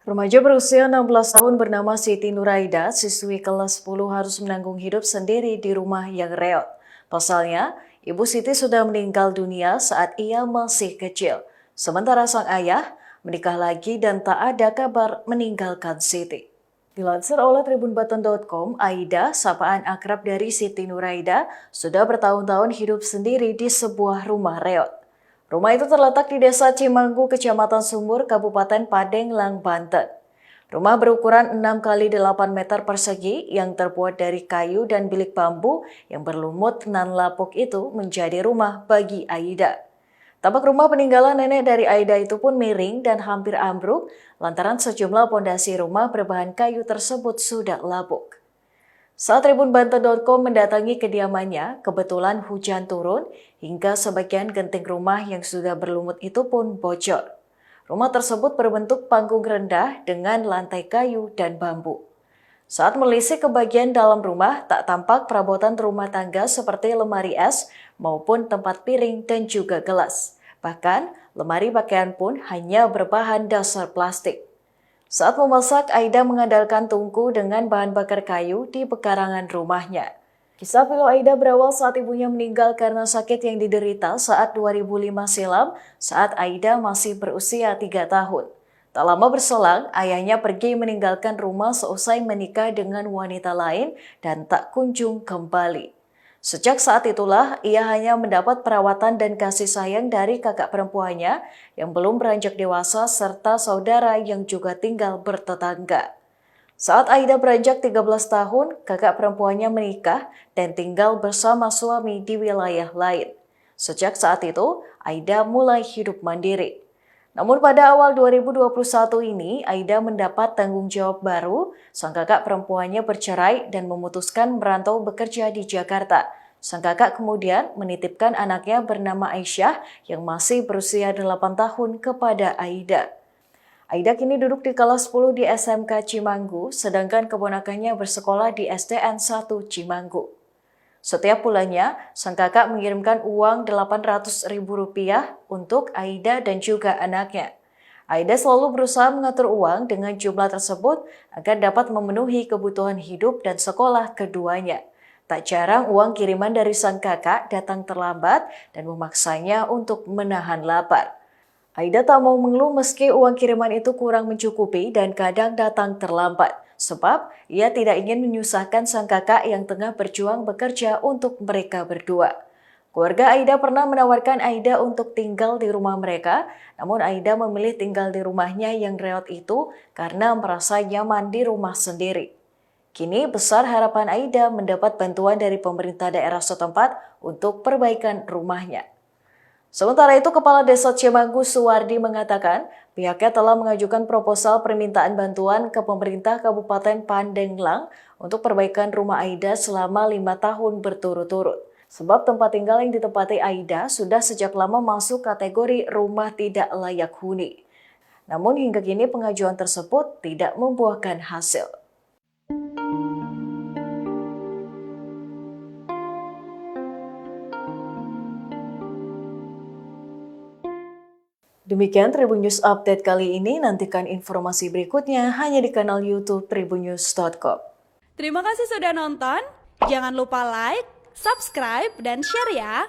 Remaja berusia 16 tahun bernama Siti Nuraida, siswi kelas 10 harus menanggung hidup sendiri di rumah yang reot. Pasalnya, Ibu Siti sudah meninggal dunia saat ia masih kecil. Sementara sang ayah menikah lagi dan tak ada kabar meninggalkan Siti. Dilansir oleh tribunbatan.com, Aida, sapaan akrab dari Siti Nuraida, sudah bertahun-tahun hidup sendiri di sebuah rumah reot. Rumah itu terletak di Desa Cimanggu, Kecamatan Sumur, Kabupaten Padenglang, Banten. Rumah berukuran 6 kali 8 meter persegi yang terbuat dari kayu dan bilik bambu yang berlumut nan lapuk itu menjadi rumah bagi Aida. Tampak rumah peninggalan nenek dari Aida itu pun miring dan hampir ambruk lantaran sejumlah pondasi rumah berbahan kayu tersebut sudah lapuk. Saat tribunbanta.com mendatangi kediamannya, kebetulan hujan turun hingga sebagian genting rumah yang sudah berlumut itu pun bocor. Rumah tersebut berbentuk panggung rendah dengan lantai kayu dan bambu. Saat melisik ke bagian dalam rumah, tak tampak perabotan rumah tangga seperti lemari es maupun tempat piring dan juga gelas. Bahkan, lemari pakaian pun hanya berbahan dasar plastik. Saat memasak, Aida mengandalkan tungku dengan bahan bakar kayu di pekarangan rumahnya. Kisah pilu Aida berawal saat ibunya meninggal karena sakit yang diderita saat 2005 silam saat Aida masih berusia 3 tahun. Tak lama berselang, ayahnya pergi meninggalkan rumah seusai menikah dengan wanita lain dan tak kunjung kembali. Sejak saat itulah, ia hanya mendapat perawatan dan kasih sayang dari kakak perempuannya yang belum beranjak dewasa serta saudara yang juga tinggal bertetangga. Saat Aida beranjak 13 tahun, kakak perempuannya menikah dan tinggal bersama suami di wilayah lain. Sejak saat itu, Aida mulai hidup mandiri. Namun pada awal 2021 ini, Aida mendapat tanggung jawab baru. Sang kakak perempuannya bercerai dan memutuskan merantau bekerja di Jakarta. Sang kakak kemudian menitipkan anaknya bernama Aisyah yang masih berusia 8 tahun kepada Aida. Aida kini duduk di kelas 10 di SMK Cimanggu, sedangkan keponakannya bersekolah di SDN 1 Cimanggu. Setiap bulannya, sang kakak mengirimkan uang Rp800.000 untuk Aida dan juga anaknya. Aida selalu berusaha mengatur uang dengan jumlah tersebut agar dapat memenuhi kebutuhan hidup dan sekolah keduanya. Tak jarang uang kiriman dari sang kakak datang terlambat dan memaksanya untuk menahan lapar. Aida tak mau mengeluh meski uang kiriman itu kurang mencukupi dan kadang datang terlambat. Sebab ia tidak ingin menyusahkan sang kakak yang tengah berjuang bekerja untuk mereka berdua. Keluarga Aida pernah menawarkan Aida untuk tinggal di rumah mereka, namun Aida memilih tinggal di rumahnya yang reot itu karena merasa nyaman di rumah sendiri. Kini besar harapan Aida mendapat bantuan dari pemerintah daerah setempat untuk perbaikan rumahnya. Sementara itu, Kepala Desa Cimanggu Suwardi mengatakan pihaknya telah mengajukan proposal permintaan bantuan ke pemerintah Kabupaten Pandeglang untuk perbaikan rumah Aida selama 5 tahun berturut-turut. Sebab tempat tinggal yang ditempati Aida sudah sejak lama masuk kategori rumah tidak layak huni. Namun hingga kini pengajuan tersebut tidak membuahkan hasil. Demikian Tribun News Update kali ini, nantikan informasi berikutnya hanya di kanal YouTube tribunnews.com. Terima kasih sudah nonton, jangan lupa like, subscribe, dan share ya!